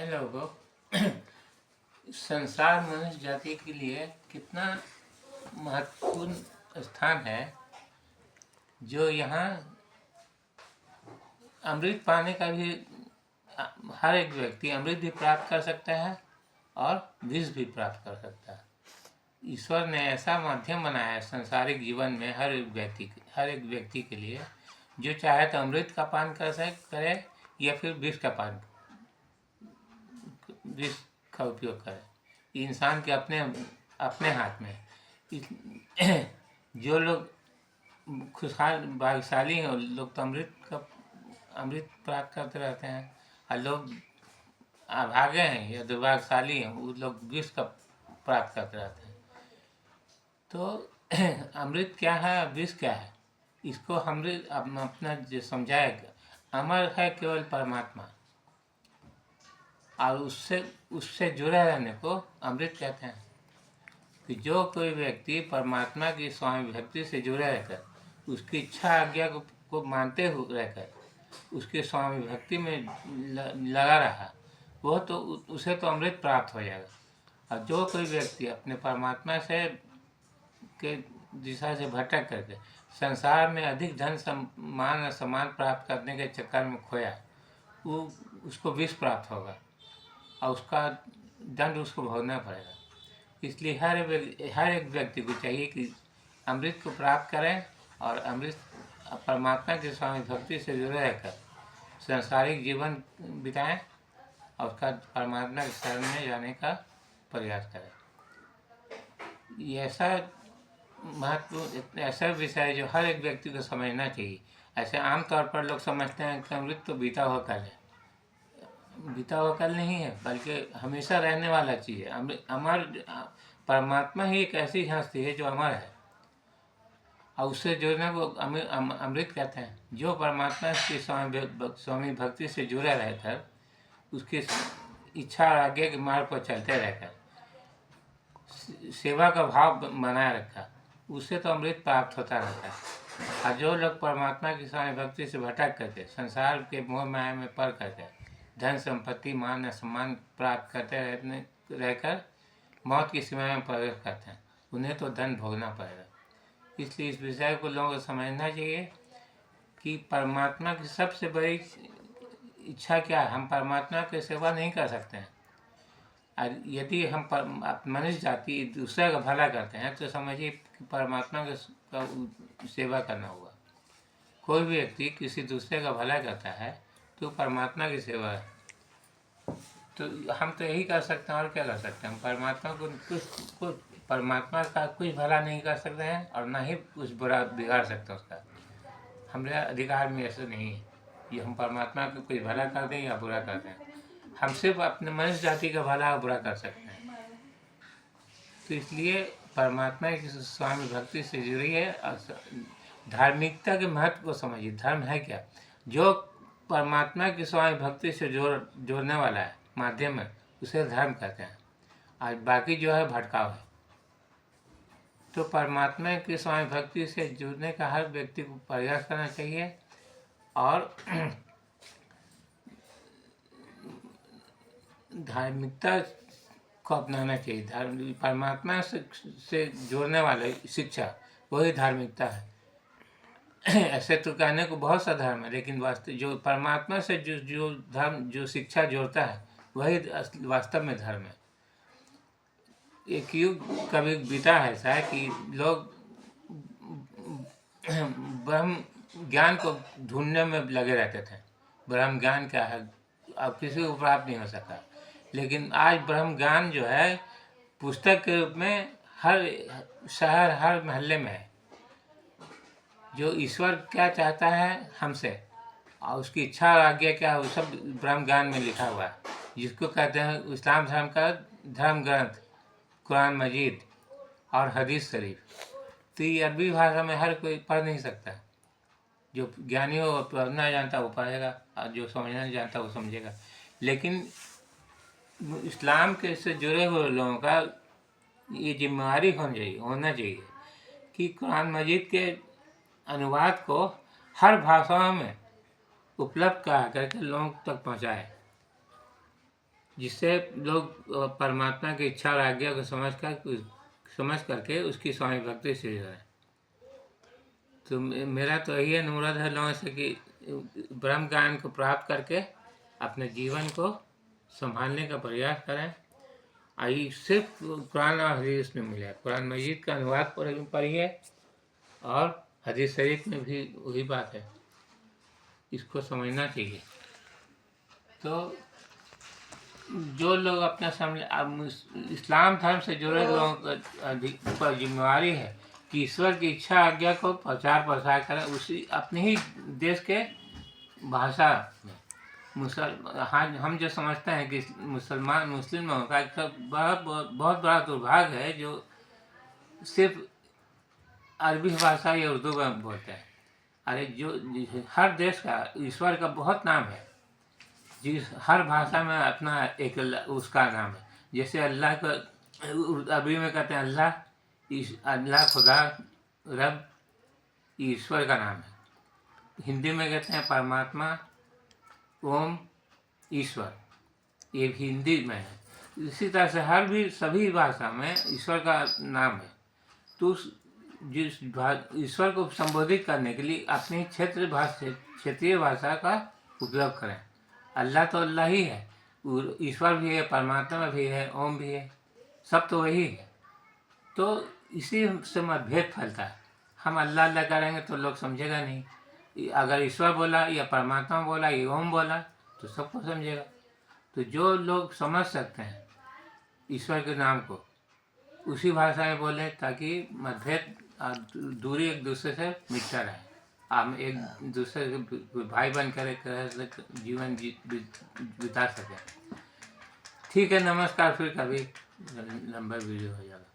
है लोगों। संसार मनुष्य जाति के लिए कितना महत्वपूर्ण स्थान है, जो यहाँ अमृत पाने का भी हर एक व्यक्ति अमृत भी प्राप्त कर सकता है और विष भी प्राप्त कर सकता है। ईश्वर ने ऐसा माध्यम बनाया है संसारिक जीवन में हर एक व्यक्ति के लिए, जो चाहे तो अमृत का पान करे या फिर विष का उपयोग करे। इंसान के अपने अपने हाथ में। जो लोग खुशहाल भाग्यशाली हैं लोग तो अमृत प्राप्त करते रहते हैं, और लोग अभागे हैं या दुर्भाग्यशाली हैं वो लोग विष का प्राप्त करते रहते हैं। तो अमृत क्या है, विष क्या है, इसको हमने अपना जो समझाएगा। अमर है केवल परमात्मा, और उससे जुड़े रहने को अमृत कहते हैं। कि जो कोई व्यक्ति परमात्मा की स्वामी भक्ति से जुड़े रहकर उसकी इच्छा आज्ञा को मानते हुए रहकर उसके स्वामी भक्ति में लगा रहा, वो तो उसे तो अमृत प्राप्त हो जाएगा। और जो कोई व्यक्ति अपने परमात्मा से के दिशा से भटक करके संसार में अधिक धन सम्मान और सम्मान प्राप्त करने के चक्कर में खोया, वो उसको विष प्राप्त होगा और उसका दंड उसको भोगना पड़ेगा। इसलिए हर एक व्यक्ति को चाहिए कि अमृत को प्राप्त करें और अमृत परमात्मा के स्वामी भक्ति से जुड़े रहकर सांसारिक जीवन बिताएं और उसका परमात्मा के शरण में जाने का प्रयास करें। ये ऐसा विषय है जो हर एक व्यक्ति को समझना चाहिए। ऐसे आमतौर पर लोग समझते हैं कि अमृत तो बीता हुआ कल है। बीता हुआ कल नहीं है, बल्कि हमेशा रहने वाला चीज़ है। अमर परमात्मा ही एक ऐसी हस्ती है जो अमर है, और उससे जुड़ने को अमृत कहते हैं। जो परमात्मा की स्वामी भक्ति से जुड़ा रहकर उसकी इच्छा और आगे के मार्ग पर चलते रहकर सेवा का भाव बनाए रखा, उससे तो अमृत प्राप्त होता रहता है। और जो लोग परमात्मा की स्वामी भक्ति से भटक करके संसार के मोह माया में पड़ करके धन संपत्ति मान और सम्मान प्राप्त करते रहकर मौत की सीमा में प्रवेश करते हैं, उन्हें तो दंड भोगना पड़ेगा। इसलिए इस विषय को लोगों को समझना चाहिए कि परमात्मा की सबसे बड़ी इच्छा क्या है। हम परमात्मा की सेवा नहीं कर सकते हैं, और यदि हम मनुष्य जाति दूसरे का भला करते हैं तो समझिए कि परमात्मा का सेवा करना हुआ। कोई भी व्यक्ति किसी दूसरे का भला करता है तो परमात्मा की सेवा है। तो हम तो यही कर सकते हैं, और क्या कर सकते हैं। हम परमात्मा का कुछ भला नहीं कर सकते हैं और ना ही कुछ बुरा बिगाड़ सकते हैं उसका। हमारे अधिकार में ऐसा नहीं है कि हम परमात्मा को कुछ भला कर दें या बुरा कर दें। हम सिर्फ अपने मनुष्य जाति का भला और बुरा कर सकते हैं। तो इसलिए परमात्मा की स्वामी भक्ति से जुड़ी है। धार्मिकता के महत्व को समझिए। धर्म है क्या? जो परमात्मा की स्वामी भक्ति से जोड़ने वाला है, माध्यम है, उसे धर्म कहते हैं। और बाकी जो है भटकाव है। तो परमात्मा की स्वामी भक्ति से जुड़ने का हर व्यक्ति को प्रयास करना चाहिए और धार्मिकता को अपनाना चाहिए। परमात्मा से जोड़ने वाले शिक्षा वही धार्मिकता है। ऐसे तो कहने को बहुत सा धर्म है, लेकिन वास्तव जो परमात्मा से जो धर्म जो शिक्षा जोड़ता है वही वास्तव में धर्म है। एक युग कभी बीता है ऐसा है कि लोग ब्रह्म ज्ञान को ढूंढने में लगे रहते थे। ब्रह्म ज्ञान क्या है, अब किसी को प्राप्त नहीं हो सका। लेकिन आज ब्रह्म ज्ञान जो है पुस्तक के रूप में हर शहर हर मोहल्ले में है। जो ईश्वर क्या चाहता है हमसे और उसकी इच्छा और आज्ञा क्या है, वो सब ब्रह्म ज्ञान में लिखा हुआ है, जिसको कहते हैं इस्लाम धर्म का धर्म ग्रंथ कुरान मजीद और हदीस शरीफ। तो ये अरबी भाषा में हर कोई पढ़ नहीं सकता। जो ज्ञानी हो पढ़ना जानता वो पढ़ेगा, और जो समझना नहीं जानता वो समझेगा। लेकिन इस्लाम के से जुड़े हुए लोगों का ये जिम्मेदारी होना चाहिए कि कुरान मजीद के अनुवाद को हर भाषाओं में उपलब्ध करा करके लोगों तक पहुँचाए। जिससे लोग परमात्मा की इच्छा और आज्ञा को समझ करके उसकी स्वामी भक्ति से जुड़े। तो मेरा तो यही अनुरोध है लोगों से कि ब्रह्म ज्ञान को प्राप्त करके अपने जीवन को संभालने का प्रयास करें। आई सिर्फ कुरान और हदीस में मिला है। कुरान मजीद का अनुवाद पढ़िए और हदीस शरीफ में भी वही बात है, इसको समझना चाहिए। तो जो लोग अपना इस्लाम धर्म से जुड़े लोगों पर जिम्मेवारी है कि ईश्वर की इच्छा आज्ञा को प्रचार प्रसार करें उसी अपने ही देश के भाषा में। हम जो समझते हैं कि मुस्लिम लोगों का बहुत बड़ा दुर्भाग्य है जो सिर्फ अरबी भाषा या उर्दू में बोलते हैं। अरे जो हर देश का ईश्वर का बहुत नाम है, जिस हर भाषा में अपना एक उसका नाम है। जैसे अल्लाह को अरबी में कहते हैं अल्लाह, खुदा, रब, ईश्वर का नाम है। हिंदी में कहते हैं परमात्मा, ओम, ईश्वर, ये भी हिंदी में है। इसी तरह से सभी भाषा में ईश्वर का नाम है। तो जिस ईश्वर को संबोधित करने के लिए अपनी क्षेत्रीय भाषा का उपयोग करें। अल्लाह तो अल्लाह ही है, ईश्वर भी है, परमात्मा भी है, ओम भी है, सब तो वही है। तो इसी से मतभेद फैलता है। हम अल्लाह अल्लाह करेंगे तो लोग समझेगा नहीं, अगर ईश्वर बोला या परमात्मा बोला या ओम बोला तो सबको समझेगा। तो जो लोग समझ सकते हैं ईश्वर के नाम को उसी भाषा में बोले ताकि मतभेद दूरी एक दूसरे से मिटता रहे। हम एक दूसरे के भाई बन कर एक जीवन बिता सकें। ठीक है, नमस्कार। फिर कभी लंबा वीडियो हो जाएगा।